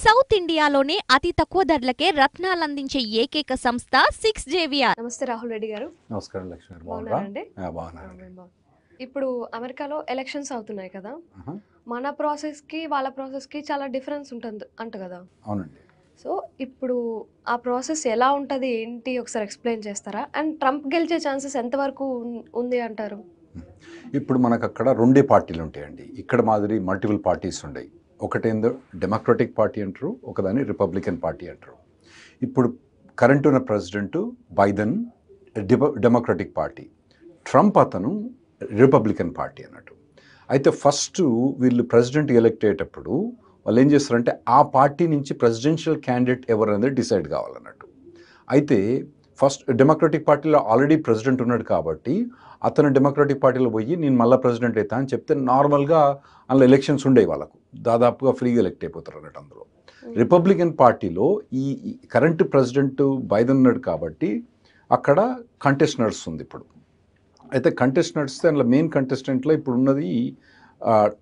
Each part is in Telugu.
సౌత్ ఇండియాలోనే అతి తక్కువ ధరలకే రత్నాలందించే ఏకైక సంస్థ 6JVR. నమస్తే రాహుల్ రెడ్డి గారు. నమస్కారం లక్ష్మి గారు. బాగున్నారండి? బాగున్నానండి. ఇప్పుడు అమెరికాలో ఎలక్షన్స్ అవుతున్నాయి కదా, ఆహా. మన ప్రాసెస్కి వాళ్ళ ప్రాసెస్కి చాలా డిఫరెన్స్ ఉంటుంది అంట కదా. అవునండి. సో ఇప్పుడు ఆ ప్రాసెస్ ఎలా ఉంటుంది ఏంటి ఒకసారి ఎక్స్ప్లెయిన్ చేస్తారా? అండ్ ట్రంప్ గెలిచే ఛాన్సెస్ ఎంతవరకు ఉంది అంటారు? ఇప్పుడు మనకు అక్కడ రెండే పార్టీలు ఉంటాయండి. ఇక్కడ మాదిరి మల్టిపుల్ పార్టీస్ ఉండయి. ఒకటేందో డెమోక్రటిక్ పార్టీ అంటారు, ఒకదాన్ని రిపబ్లికన్ పార్టీ అంటారు. ఇప్పుడు కరెంట్ ఉన్న president Biden democratic party, Trump అతను రిపబ్లికన్ పార్టీ అన్నట్టు. అయితే ఫస్ట్ వీళ్ళు ప్రెసిడెంట్ ఎలెక్ట్ అయ్యేటప్పుడు వాళ్ళు ఏం చేస్తారంటే ఆ పార్టీ నుంచి ప్రెసిడెన్షియల్ క్యాండిడేట్ ఎవరు అనేది డిసైడ్ కావాలన్నట్టు. అయితే ఫస్ట్ డెమోక్రటిక్ పార్టీలో ఆల్రెడీ ప్రెసిడెంట్ ఉన్నాడు కాబట్టి అతను డెమోక్రటిక్ పార్టీలో పోయి నేను మళ్ళీ ప్రెసిడెంట్ అవుతా అని చెప్తే నార్మల్గా అందులో ఎలక్షన్స్ ఉండేవి, వాళ్ళకు దాదాపుగా ఫ్రీగా ఎలెక్ట్ అయిపోతారు అన్నట్టు. అందులో రిపబ్లికన్ పార్టీలో ఈ కరెంట్ ప్రెసిడెంట్ బైడెన్ ఉన్నాడు కాబట్టి అక్కడ కంటెస్ట్ నడుస్తుంది ఇప్పుడు. అయితే కంటెస్ట్ నడిస్తే అందులో మెయిన్ కంటెస్టెంట్లో ఇప్పుడు ఉన్నది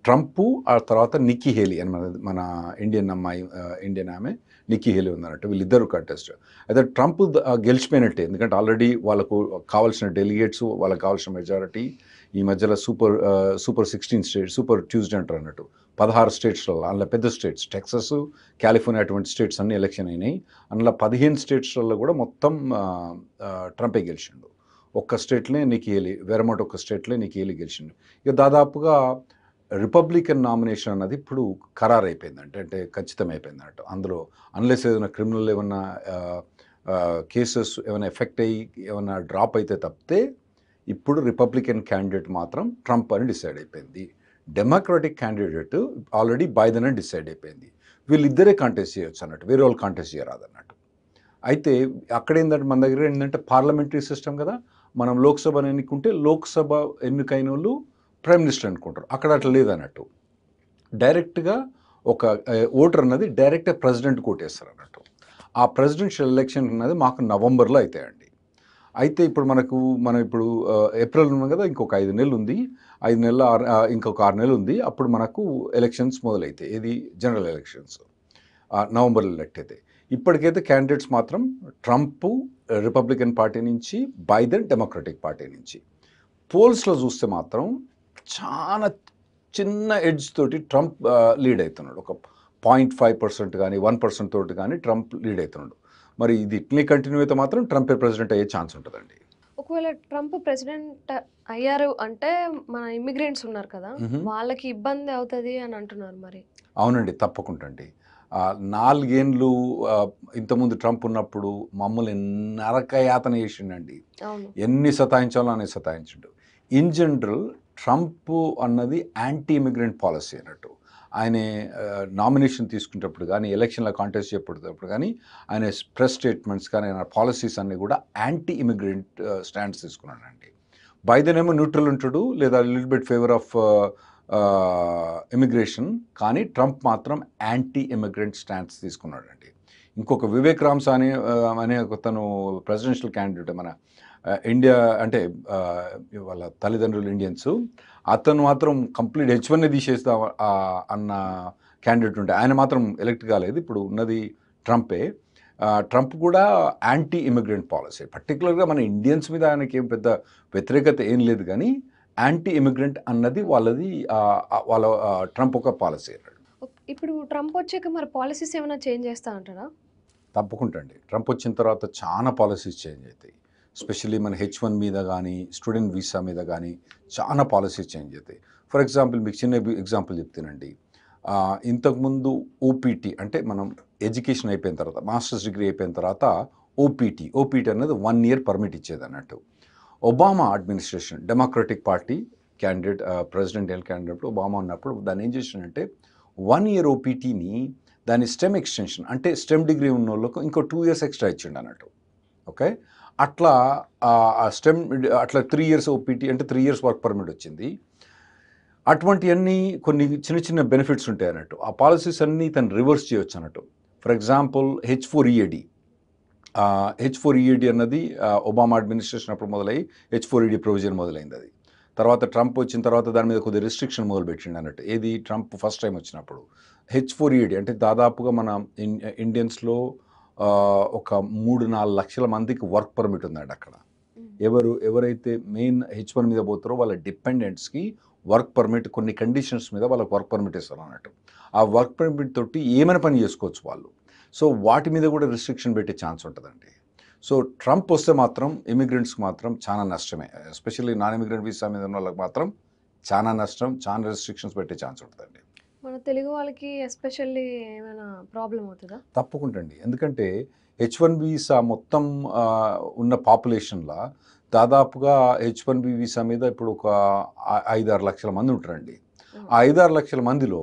ట్రంప్, ఆ తర్వాత నిక్కీ హేలీ అని మన ఇండియన్ అమ్మాయి, ఇండియన్ ఆమె నిక్కీ హేలీ ఉందన్నట్టు. వీళ్ళిద్దరు కంటెస్ట్. అయితే ట్రంప్ గెలిచిపోయినట్టే, ఎందుకంటే ఆల్రెడీ వాళ్ళకు కావాల్సిన డెలిగేట్స్, వాళ్ళకి కావాల్సిన మెజారిటీ ఈ మధ్యలో సూపర్ 16 స్టేట్స్, సూపర్ ట్యూస్డే అంటారు అన్నట్టు. 16 స్టేట్స్లో, అందులో పెద్ద స్టేట్స్ టెక్సస్, కాలిఫోర్నియా అటువంటి స్టేట్స్ అన్నీ ఎలక్షన్ అయినాయి. అందులో 15 స్టేట్స్లలో కూడా మొత్తం ట్రంపే గెలిచిండు. ఒక్క స్టేట్లే నిక్కీ హేలీ, వెరమౌంట్ ఒక్క స్టేట్లే నిక్కీ హేలీ గెలిచిండు. ఇక దాదాపుగా రిపబ్లికన్ నామినేషన్ అన్నది ఇప్పుడు ఖరారు అయిపోయింది, అంటే ఖచ్చితమైపోయింది అన్నట్టు. అందులో అన్లెస్ ఏదైనా క్రిమినల్ ఏమన్నా కేసెస్ ఏమైనా ఎఫెక్ట్ అయ్యి ఏమైనా డ్రాప్ అయితే తప్పితే ఇప్పుడు రిపబ్లికన్ క్యాండిడేట్ మాత్రం ట్రంప్ అని డిసైడ్ అయిపోయింది. డెమోక్రటిక్ క్యాండిడేట్ ఆల్రెడీ బైడెన్ అని డిసైడ్ అయిపోయింది. వీళ్ళిద్దరే కాంటెస్ట్ చేయొచ్చు అన్నట్టు, వేరే వాళ్ళు కాంటెస్ట్ చేయరాదు అన్నట్టు. అయితే అక్కడ ఏంటంటే మన దగ్గర ఏంటంటే పార్లమెంటరీ సిస్టమ్ కదా, మనం లోక్సభను ఎన్నుకుంటే లోక్సభ ఎన్నికైన వాళ్ళు ప్రైమ్ మినిస్టర్ అనుకుంటారు. అక్కడ అట్లా లేదన్నట్టు. డైరెక్ట్గా ఒక ఓటర్ అన్నది డైరెక్ట్గా ప్రెసిడెంట్ కోటేస్తారు అన్నట్టు. ఆ ప్రెసిడెన్షియల్ ఎలక్షన్ అన్నది మాకు నవంబర్లో అవుతాయండి. అయితే ఇప్పుడు మనం ఇప్పుడు ఏప్రిల్ ఉన్నాం కదా, ఇంకొక 5 నెలలు ఉంది. 5 నెలల ఇంకొక 6 నెలలు ఉంది. అప్పుడు మనకు ఎలక్షన్స్ మొదలవుతాయి. ఇది జనరల్ ఎలక్షన్స్ నవంబర్లో ఎలక్ట్ అయితే. ఇప్పటికైతే క్యాండిడేట్స్ మాత్రం ట్రంప్ రిపబ్లికన్ పార్టీ నుంచి, బైడెన్ డెమోక్రటిక్ పార్టీ నుంచి. పోల్స్లో చూస్తే మాత్రం చాలా చిన్న ఎడ్జ్ తోటి ట్రంప్ లీడ్ అవుతున్నాడు. ఒక 0.5% కానీ 1% తోటి కానీ ట్రంప్ లీడ్ అవుతున్నాడు. మరి ఇది ఇట్లే కంటిన్యూ అయితే మాత్రం ట్రంపే ప్రెసిడెంట్ అయ్యే ఛాన్స్ ఉంటుందండి. ఒకవేళ ట్రంప్ ప్రెసిడెంట్ అయ్యారు అంటే మన ఇమిగ్రెంట్స్ ఉన్నారు కదా, వాళ్ళకి ఇబ్బంది అవుతుంది అని అంటున్నారు. మరి అవునండి, తప్పకుండా అండి. 4 ఏళ్ళు ఇంతకుముందు ట్రంప్ ఉన్నప్పుడు మమ్మల్ని నరకయాతన చేసిండండి. ఎన్ని సతాయించాలో అనే సతాయించిండు. ఇన్ జనరల్ ట్రంప్ అన్నది యాంటీ ఇమిగ్రెంట్ పాలసీ అన్నట్టు. ఆయన నామినేషన్ తీసుకునేటప్పుడు కానీ, ఎలక్షన్లో కాంటెస్ట్ చేపట్టేటప్పుడు కానీ, ఆయన ప్రెస్ స్టేట్మెంట్స్ కానీ, ఆయన పాలసీస్ అన్నీ కూడా యాంటీ ఇమిగ్రెంట్ స్టాండ్స్ తీసుకున్నాడండి. బైడెన్ ఏమో న్యూట్రల్ ఉంటాడు, లేదా little bit favour of immigration, కానీ ట్రంప్ మాత్రం యాంటీ ఇమిగ్రెంట్ స్టాండ్స్ తీసుకున్నాడండి. ఇంకొక వివేక్ రామ్సా అనే తను ప్రెసిడెన్షియల్ క్యాండిడేట్, మన ఇండియా అంటే వాళ్ళ తల్లిదండ్రులు ఇండియన్స్, అతను మాత్రం కంప్లీట్ H1 తీసేస్తా అన్న క్యాండిడేట్ ఉంటే ఆయన మాత్రం ఎలక్ట్ కాలేదు. ఇప్పుడు ఉన్నది ట్రంపే. ట్రంప్ కూడా యాంటీ ఇమిగ్రెంట్ పాలసీ, పర్టికులర్గా మన ఇండియన్స్ మీద ఆయనకి ఏం పెద్ద వ్యతిరేకత ఏం లేదు, కానీ యాంటీ ఇమిగ్రెంట్ అన్నది వాళ్ళ ట్రంప్ ఒక పాలసీ అన్నాడు. ఇప్పుడు ట్రంప్ వచ్చాక మరి పాలసీస్ ఏమైనా చేంజ్ చేస్తా అంటారా? తప్పకుండా అండి. ట్రంప్ వచ్చిన తర్వాత చాలా పాలసీస్ చేంజ్ అవుతాయి. ఎస్పెషల్లీ మన H1 మీద కానీ, స్టూడెంట్ వీసా మీద కానీ చాలా పాలసీస్ చేంజ్ అవుతాయి. ఫర్ ఎగ్జాంపుల్ మీకు చిన్న ఎగ్జాంపుల్ చెప్తానండి. ఇంతకుముందు ఓపీటీ అంటే మనం ఎడ్యుకేషన్ అయిపోయిన తర్వాత, మాస్టర్స్ డిగ్రీ అయిపోయిన తర్వాత ఓపీటీ అనేది 1 year పర్మిట్ ఇచ్చేది అన్నట్టు. Obama administration, Democratic party candidate, presidential candidate Obama ఉన్నప్పుడు దాన్ని ఏం చేసిందంటే 1 year ఓపీటీని దాని స్టెమ్ ఎక్స్టెన్షన్, అంటే స్టెమ్ డిగ్రీ ఉన్న వాళ్ళకు ఇంకో 2 years ఎక్స్ట్రా ఇచ్చిండు అన్నట్టు. ఓకే, అట్లా అట్లా 3 years ఓపీటీ అంటే 3 years వర్క్ పర్మిట్ వచ్చింది. అటువంటివన్నీ కొన్ని చిన్న చిన్న బెనిఫిట్స్ ఉంటాయి అన్నట్టు. ఆ పాలసీస్ అన్నీ తను రివర్స్ చేయొచ్చు అన్నట్టు. ఫర్ ఎగ్జాంపుల్ H4EAD అన్నది ఒబామా అడ్మినిస్ట్రేషన్ అప్పుడు మొదలై H4EAD ప్రొవిజన్ మొదలైంది. అది తర్వాత ట్రంప్ వచ్చిన తర్వాత దాని మీద కొద్దిగా రిస్ట్రిక్షన్ మొదలుపెట్టిండు అన్నట్టు. ఏది ట్రంప్ ఫస్ట్ టైం వచ్చినప్పుడు H4EAD అంటే దాదాపుగా మన ఇండియన్స్లో ఒక 3-4 లక్షల మందికి వర్క్ పర్మిట్ ఉందండి అక్కడ. ఎవరైతే మెయిన్ H1 మీద పోతారో వాళ్ళ డిపెండెంట్స్కి వర్క్ పర్మిట్ కొన్ని కండిషన్స్ మీద వాళ్ళకి వర్క్ పర్మిట్ ఇస్తారు అన్నట్టు. ఆ వర్క్ పర్మిట్ తోటి ఏమైనా పని చేసుకోవచ్చు వాళ్ళు. సో వాటి మీద కూడా రిస్ట్రిక్షన్ పెట్టే ఛాన్స్ ఉంటుందండి. సో ట్రంప్ వస్తే మాత్రం ఇమిగ్రెంట్స్కి మాత్రం చాలా నష్టమే. ఎస్పెషల్లీ నాన్ ఇమిగ్రెంట్ వీసా మీద ఉన్న వాళ్ళకి మాత్రం చాలా నష్టం, చాలా రెస్ట్రిక్షన్స్ పెట్టే ఛాన్స్ ఉంటుందండి. మన తెలుగు వాళ్ళకి ఎస్పెషల్లీ ఏమైనా ప్రాబ్లం అవుతుందా? తప్పకుండా అండి. ఎందుకంటే H1 వీసా మొత్తం ఉన్న పాపులేషన్లో దాదాపుగా H1B వీసా మీద ఇప్పుడు ఒక 5-6 లక్షల మంది ఉంటారండి. ఆ 5-6 లక్షల మందిలో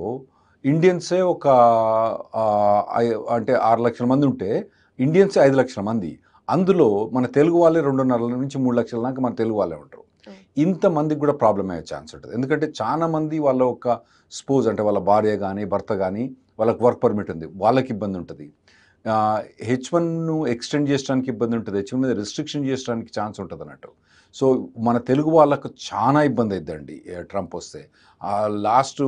ఇండియన్సే ఒక అంటే 6 లక్షల మంది ఉంటే ఇండియన్సే 5 లక్షల మంది. అందులో మన తెలుగు వాళ్ళే 2.5 నుంచి 3 లక్షల దాకా మన తెలుగు వాళ్ళే ఉంటారు. ఇంతమందికి కూడా ప్రాబ్లం అయ్యే ఛాన్స్ ఉంటుంది. ఎందుకంటే చాలా మంది వాళ్ళ ఒక స్పోజ్ అంటే వాళ్ళ భార్య కానీ భర్త కానీ వాళ్ళకి వర్క్ పర్మిట్ ఉంది, వాళ్ళకి ఇబ్బంది ఉంటుంది. H1ను ఎక్స్టెండ్ చేయడానికి ఇబ్బంది ఉంటుంది, H1 మీద రిస్ట్రిక్షన్ చేయడానికి ఛాన్స్ ఉంటుంది అన్నట్టు. సో మన తెలుగు వాళ్ళకు చాలా ఇబ్బంది అవుతుందండి ట్రంప్ వస్తే. లాస్ట్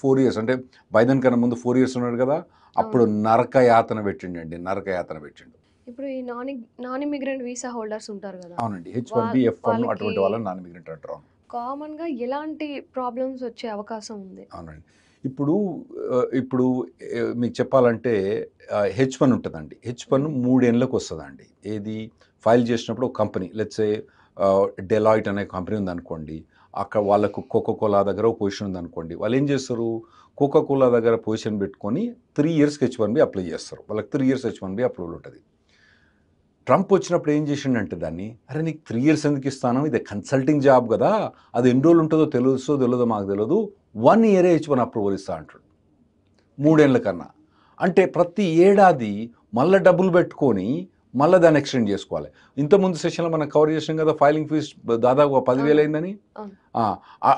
4 ఇయర్స్ అంటే బైడెన్ కన్నా ముందు 4 ఇయర్స్ ఉన్నాడు కదా, అప్పుడు నరక యాతన పెట్టిండండి, నరక యాతన పెట్టిండు. ఇప్పుడు ఈ నాన్ ఇమిగ్రెంట్ వీసా హోల్డర్స్ ఉంటారు కదా, అవునండి, H1B F1 అటువంటి వాళ్ళని నాన్ ఇమిగ్రెంట్ అంటారు. కామన్గా ఎలాంటి ప్రాబ్లమ్స్ వచ్చే అవకాశం ఉంది? అవునండి, ఇప్పుడు మీకు చెప్పాలంటే H1 ఉంటుందండి. H1 3 ఏళ్ళకి వస్తుందండి. ఏది ఫైల్ చేసినప్పుడు ఒక కంపెనీ లెట్స్ డెలాయిట్ అనే కంపెనీ ఉందనుకోండి, అక్కడ వాళ్ళకు కోకోకోలా దగ్గర ఒక పొజిషన్ ఉందనుకోండి, వాళ్ళు ఏం చేస్తారు, కోకోకోలా దగ్గర పొజిషన్ పెట్టుకొని 3 ఇయర్స్కి H1B అప్లై చేస్తారు. వాళ్ళకి 3 ఇయర్స్ H1B అప్రూవల్ ఉంటుంది. ట్రంప్ వచ్చినప్పుడు ఏం చేసిండంటే దాన్ని, అరే నీకు 3 ఇయర్స్ ఎందుకు ఇస్తాను, ఇది కన్సల్టింగ్ జాబ్ కదా, అది ఎన్ని రోజులు ఉంటుందో తెలియదో మాకు తెలియదు, 1 ఇయరే H1 అప్రూవల్ ఇస్తా అంటాడు 3 ఏళ్ళ కన్నా. అంటే ప్రతి ఏడాది మళ్ళీ డబ్బులు పెట్టుకొని మళ్ళీ దాన్ని ఎక్స్టెండ్ చేసుకోవాలి. ఇంతకుముందు సెషన్లో మనం కవర్ చేసాం కదా, ఫైలింగ్ ఫీజ్ దాదాపు 10,000 అయిందని.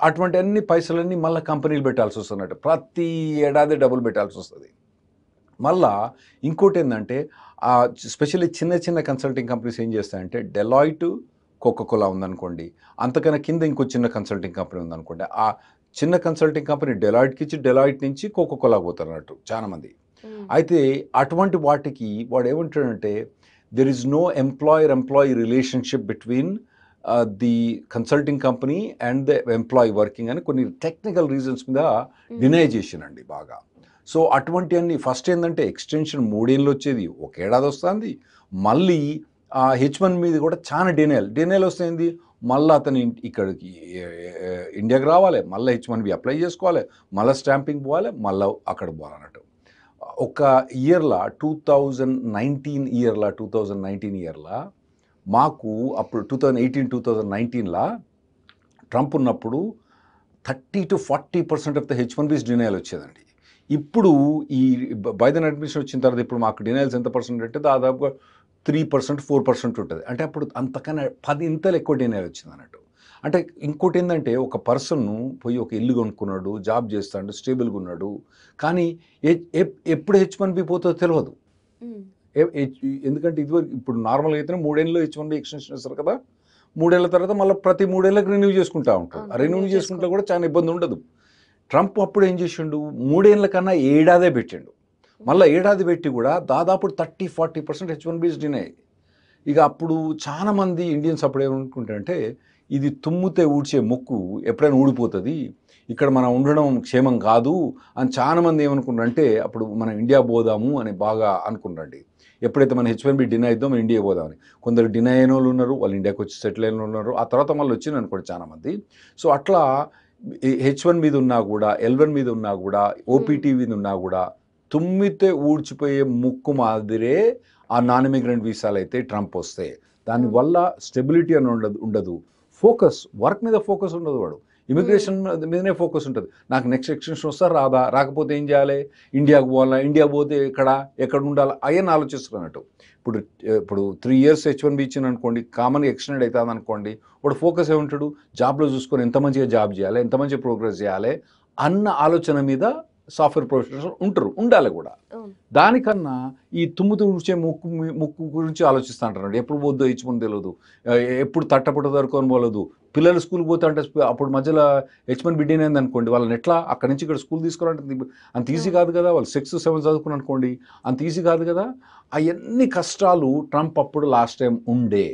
అటువంటి అన్ని పైసలన్నీ మళ్ళీ కంపెనీలు పెట్టాల్సి వస్తున్నట్టు, ప్రతి ఏడాది డబ్బులు పెట్టాల్సి వస్తుంది. మళ్ళా ఇంకోటి ఏంటంటే స్పెషల్లీ చిన్న కన్సల్టింగ్ కంపెనీస్ ఏం చేస్తాయంటే, డెలాయిట్ కోకోకోలా ఉందనుకోండి, అంతకన్నా కింద ఇంకో చిన్న కన్సల్టింగ్ కంపెనీ ఉందనుకోండి, ఆ చిన్న కన్సల్టింగ్ కంపెనీ డెలాయిట్కి ఇచ్చి డెలాయిట్ నుంచి కోకోకోలా పోతారు అన్నట్టు చాలామంది. అయితే అటువంటి వాటికి వాడు ఏమంటాడంటే, there is no employee relationship between the consulting company and the employee working అని కొన్ని టెక్నికల్ రీజన్స్ మీద డినై చేసినండి బాగా. సో అటువంటి అన్ని ఫస్ట్ ఏంటంటే ఎక్స్టెన్షన్ 3 ఏళ్ళు వచ్చేది 1 ఏడాది వస్తుంది. మళ్ళీ H1 మీద కూడా చాలా డినైల్ వస్తుంది. మళ్ళీ అతను ఇక్కడికి ఇండియాకి రావాలి, మళ్ళీ H1B అప్లై చేసుకోవాలి, మళ్ళీ స్టాంపింగ్ పోవాలి, మళ్ళీ అక్కడ పోవాలన్నట్టు. ఒక ఇయర్లో 2019 ఇయర్లో మాకు అప్పుడు 2018-2019లో ట్రంప్ ఉన్నప్పుడు 30-40% ఆఫ్ ద H1Bs డినైల్ వచ్చేదండి. ఇప్పుడు ఈ బైడెన్ అడ్మినిస్ట్రేషన్ వచ్చిన తర్వాత ఇప్పుడు మాకు డినైల్స్ ఎంత పర్సెంట్ అంటే దాదాపుగా 3%-4% ఉంటుంది. అంటే అప్పుడు అంతకన్నా 10 ఇంతలు ఎక్కువ డినైల్ వచ్చింది అన్నట్టు. అంటే ఇంకోటి ఏంటంటే, ఒక పర్సన్ పోయి ఒక ఇల్లు కొనుక్కున్నాడు, జాబ్ చేస్తాడు, స్టేబుల్గా ఉన్నాడు, కానీ ఎప్పుడు H1B పోతుందో తెలియదు. ఎందుకంటే ఇప్పుడు నార్మల్గా అయితే 3 ఏళ్ళలో H1B ఎక్స్టెన్షన్ ఇస్తారు కదా, 3 ఏళ్ళ తర్వాత మళ్ళీ ప్రతి 3 ఏళ్ళకి రెన్యూ చేసుకుంటూ ఉంటారు. రెన్యూ చేసుకుంటే కూడా చాలా ఇబ్బంది ఉండదు. ట్రంప్ అప్పుడు ఏం చేసిండు, 3 ఏళ్ళ కన్నా ఏడాదే పెట్టిండు. మళ్ళీ ఏడాది పెట్టి కూడా దాదాపు 30-40% H1Bs డినై. ఇక అప్పుడు చాలామంది ఇండియన్స్ అప్పుడు ఏమనుకుంటారంటే, ఇది తుమ్ముతే ఊడ్చే మొక్కు ఎప్పుడైనా ఊడిపోతుంది, ఇక్కడ మనం ఉండడం క్షేమం కాదు అని చాలామంది ఏమనుకుంటారంటే, అప్పుడు మనం ఇండియా పోదాము అని బాగా అనుకున్నారండి. ఎప్పుడైతే మనం H1B డినై అయిద్దాం మనం ఇండియా పోదామని. కొందరు డినై అయిన వాళ్ళు ఉన్నారు, వాళ్ళు ఇండియాకి వచ్చి సెటిల్ అయిన ఉన్నారు, ఆ తర్వాత మళ్ళీ వచ్చింది అనుకోండి చాలామంది. సో అట్లా H1 మీద ఉన్నా కూడా, L1 మీద ఉన్నా కూడా, OPT మీద ఉన్నా కూడా తుమ్మితే ఊడ్చిపోయే ముక్కు మాదిరే ఆ నాన్ ఇమిగ్రెంట్ వీసాలు అయితే ట్రంప్ వస్తే. దానివల్ల స్టెబిలిటీ అని ఉండదు, ఫోకస్ వర్క్ మీద ఫోకస్ ఉండదు, వాడు ఇమిగ్రేషన్ మీదనే ఫోకస్ ఉంటుంది. నాకు నెక్స్ట్ ఎక్స్టెన్షన్ వస్తా రాదా, రాకపోతే ఏం చేయాలి, ఇండియాకు పోవాలా, ఇండియా పోతే ఎక్కడ ఉండాలి అయ్యని ఆలోచిస్తున్నట్టు. ఇప్పుడు 3 ఇయర్స్ H1B ఇచ్చిన అనుకోండి, కామన్గా ఎక్స్టెండ్ అవుతుంది అనుకోండి, వాడు ఫోకస్ ఏముంటాడు, జాబ్లో చూసుకొని ఎంత మంచిగా జాబ్ చేయాలి, ఎంత మంచిగా ప్రోగ్రెస్ చేయాలి అన్న ఆలోచన మీద సాఫ్ట్వేర్ ప్రొఫెషనల్స్ ఉంటారు, ఉండాలి కూడా. అవును. దానికన్నా ఈ తుమ్ము తుడిచే ముక్కు గురించి ఆలోచిస్తూ అంటున్నాడు. ఎప్పుడు పోద్దో హెచ్చుకొని తెలియదు, ఎప్పుడు తట్టపట్ట దొరకొని పోలేదు. పిల్లలు స్కూల్కి పోతా అంటే అప్పుడు మధ్యలో హెచ్మన్ బిడ్డనే అనుకోండి, వాళ్ళని ఎట్లా అక్కడి నుంచి ఇక్కడ స్కూల్ తీసుకోవాలంటే అంత ఈజీ కాదు కదా. వాళ్ళు 6, 7 చదువుకుని అనుకోండి, అంత ఈజీ కాదు కదా. అవన్నీ కష్టాలు ట్రంప్ అప్పుడు లాస్ట్ టైం ఉండే.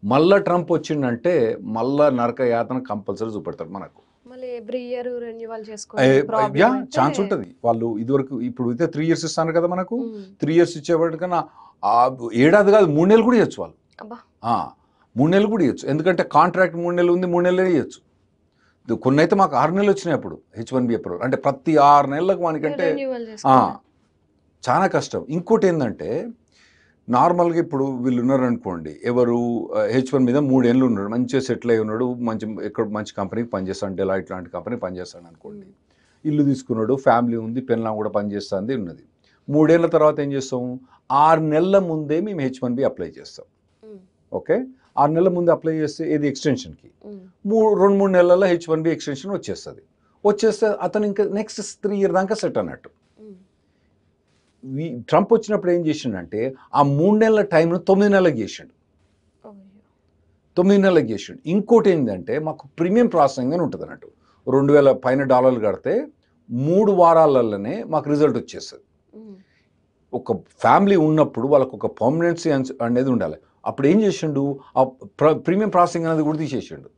మళ్ళీ ట్రంప్ వచ్చిందంటే మళ్ళా నరక యాతన కంపల్సరీ చూపెడతాడు మనకు. మళ్ళీ ఎవ్రీ ఇయర్ రెన్యువల్ చేసుకోవాలి ఛాన్స్ ఉంటుంది. వాళ్ళు ఇదివరకు ఇప్పుడు అయితే 3 years ఇస్తాను కదా మనకు. 3 years ఇచ్చేవాడికన్నా 7 కాదు 3 నెలలు కూడా ఇవ్వచ్చు వాళ్ళు. 3 నెలలు కూడా ఇవ్వచ్చు. ఎందుకంటే కాంట్రాక్ట్ 3 నెలలు ఉంది, 3 నెలలే ఇవ్వచ్చు. కొన్ని అయితే మాకు 6 నెలలు వచ్చినాయి అప్పుడు H1B అప్రూవల్. అంటే ప్రతి 6 నెలలకు మనకంటే చాలా కష్టం. ఇంకోటి ఏంటంటే నార్మల్గా ఇప్పుడు వీళ్ళు ఉన్నారనుకోండి, ఎవరు H1 మీద 3 ఏళ్ళు ఉన్నాడు, మంచిగా సెటిల్ అయి ఉన్నాడు, మంచి కంపెనీకి పనిచేస్తాడు, డెలాయిట్ లాంటి కంపెనీకి పనిచేస్తాడు అనుకోండి. ఇల్లు తీసుకున్నాడు, ఫ్యామిలీ ఉంది, పెళ్ళాం కూడా పనిచేస్తుంది ఉన్నది. 3 ఏళ్ళ తర్వాత ఏం చేస్తాం, 6 నెలల ముందే మేము H1B అప్లై చేస్తాం. ఓకే, 6 నెలల ముందు అప్లై చేస్తే ఏది ఎక్స్టెన్షన్కి 2-3 నెలల్లో H1B ఎక్స్టెన్షన్ వచ్చేస్తే అతను ఇంకా నెక్స్ట్ 3 years దాకా సెట్ అన్నట్టు. ట్రంప్ వచ్చినప్పుడు ఏం చేసిండంటే ఆ 3 నెలల టైంను 9 నెలలకు చేసిండు. 9 నెలలకు చేసిండు. ఇంకోటి ఏంటంటే మాకు ప్రీమియం ప్రాసెసింగ్ అని ఉంటుంది అన్నట్టు. $2,000 పైన కడితే 3 వారాలలోనే మాకు రిజల్ట్ వచ్చేస్తుంది. ఒక ఫ్యామిలీ ఉన్నప్పుడు వాళ్ళకు ఒక పర్మనెన్సీ అనేది ఉండాలి. అప్పుడు ఏం చేసిండు, ఆ ప్రీమియం ప్రాసెసింగ్ అనేది కూడా తీసేసిండు.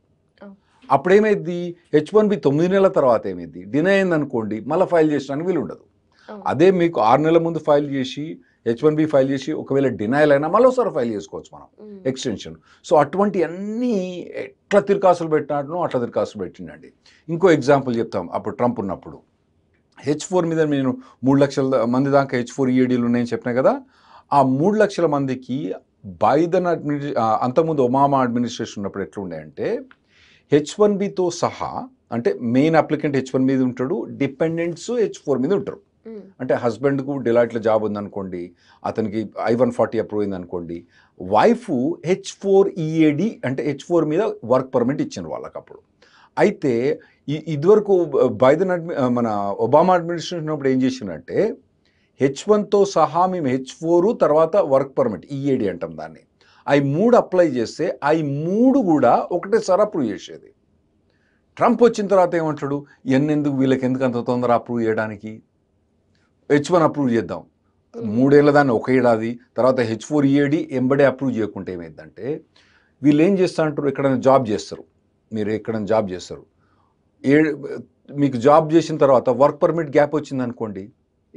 అప్పుడు ఏమైంది, H1B 9 నెలల తర్వాత ఏమైంది, డినై అయింది అనుకోండి, మళ్ళీ ఫైల్ చేసడానికి వీలు ఉండదు. అదే మీకు 6 నెలల ముందు ఫైల్ చేసి H1B ఫైల్ చేసి ఒకవేళ డినైల్ అయినా మళ్ళీ ఒకసారి ఫైల్ చేసుకోవచ్చు మనం ఎక్స్టెన్షన్. సో అటువంటి అన్నీ ఎట్లా తిరకాసులు పెట్టినాడో అట్లా తిరకాసులు పెట్టిండండి. ఇంకో ఎగ్జాంపుల్ చెప్తాం. అప్పుడు ట్రంప్ ఉన్నప్పుడు H4 మీద నేను 3 లక్షల మంది దాకా H4 EADలు ఉన్నాయని చెప్పినా కదా. ఆ 3 లక్షల మందికి బైడెన్ అంతకుముందు ఒబామా అడ్మినిస్ట్రేషన్ ఉన్నప్పుడు ఎట్లా ఉన్నాయంటే H1Bతో సహా, అంటే మెయిన్ అప్లికెంట్ H1 మీద ఉంటాడు, డిపెండెంట్స్ H4 మీద ఉంటారు. అంటే హస్బెండ్కు డెలాయిట్లో జాబ్ ఉందనుకోండి, అతనికి I-140 అప్రూవ్ అయింది అనుకోండి, వైఫ్ H4 EAD అంటే H4 మీద వర్క్ పర్మిట్ ఇచ్చింది వాళ్ళకి అప్పుడు. అయితే ఇదివరకు బైడెన్ మన ఒబామా అడ్మినిస్ట్రేషన్ ఉన్నప్పుడు ఏం చేసిందంటే H1తో సహా మేము H4 తర్వాత వర్క్ పర్మిట్ EAD అంటాం దాన్ని, అవి 3 అప్లై చేస్తే అవి 3 కూడా ఒకటేసారి అప్రూవ్ చేసేది. ట్రంప్ వచ్చిన తర్వాత ఏమంటాడు, ఎందుకు వీళ్ళకి ఎందుకు అంత తొందర అప్రూవ్ చేయడానికి, H1 అప్రూవ్ చేద్దాం, 3 ఏళ్ళ దాన్ని 1 ఏడాది తర్వాత H4 EAD ఎంబడే అప్రూవ్ చేయకుంటే ఏమైందంటే వీళ్ళు ఏం చేస్తా అంటారు, ఎక్కడైనా జాబ్ చేస్తారు, మీరు ఎక్కడైనా జాబ్ చేస్తారు, మీకు జాబ్ చేసిన తర్వాత వర్క్ పర్మిట్ గ్యాప్ వచ్చింది అనుకోండి,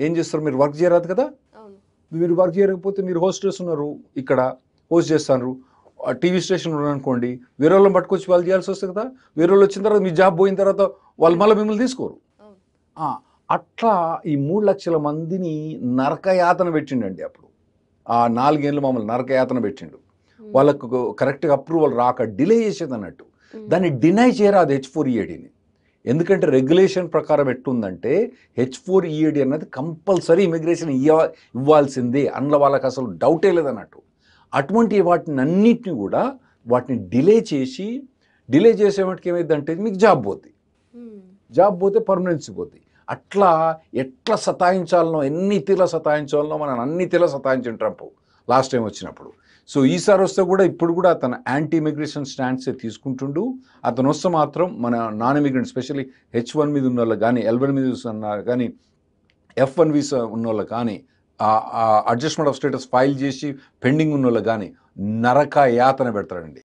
ఏం చేస్తారు, మీరు వర్క్ చేయరాదు కదా. మీరు వర్క్ చేయకపోతే మీరు హోస్టెస్ ఉన్నారు, ఇక్కడ హోస్ట్ చేస్తారు, టీవీ స్టేషన్ ఉన్నారనుకోండి, వేరే వాళ్ళని పట్టుకొచ్చి వాళ్ళు చేయాల్సి వస్తుంది కదా. వేరే వాళ్ళు వచ్చిన తర్వాత మీ జాబ్ పోయిన తర్వాత వాళ్ళు మళ్ళీ మిమ్మల్ని తీసుకోరు. అట్లా ఈ 3 లక్షల మందిని నరకయాతన పెట్టిండండి అప్పుడు. ఆ 4 ఏళ్ళు మమ్మల్ని నరకయాతన పెట్టిండు. వాళ్ళకు కరెక్ట్గా అప్రూవల్ రాక డిలే చేసేది అన్నట్టు. దాన్ని డినై చేయరాదు H4 EADని. ఎందుకంటే రెగ్యులేషన్ ప్రకారం ఎట్టుందంటే H4 EAD అన్నది కంపల్సరీ ఇమిగ్రేషన్ ఇవ్వాల్సిందే, అందులో వాళ్ళకి అసలు డౌటే లేదన్నట్టు. అటువంటి వాటిని అన్నిటిని కూడా వాటిని డిలే చేసేవాటికి ఏమైందంటే మీకు జాబ్ పోతే పర్మనెన్సీ పోతుంది. అట్లా ఎట్లా సతాయించాలనో, ఎన్ని తీర్ల సతాయించాలనో మనం అన్ని తీర్ల సతాయించిన ట్రంప్ లాస్ట్ టైం వచ్చినప్పుడు. సో ఈసారి వస్తే కూడా ఇప్పుడు కూడా అతను యాంటీ ఇమిగ్రేషన్ స్టాండ్సే తీసుకుంటుండు. అతను వస్తే మాత్రం మన నాన్ ఇమిగ్రెంట్ స్పెషల్లీ H1 మీద ఉన్న వాళ్ళకి కానీ, L1 మీద ఉన్న కానీ, F1 వీసా ఉన్న వాళ్ళకి కానీ, అడ్జస్ట్మెంట్ ఆఫ్ స్టేటస్ ఫైల్ చేసి పెండింగ్ ఉన్న వాళ్ళకి కానీ నరక యాతన పెడతాడండి.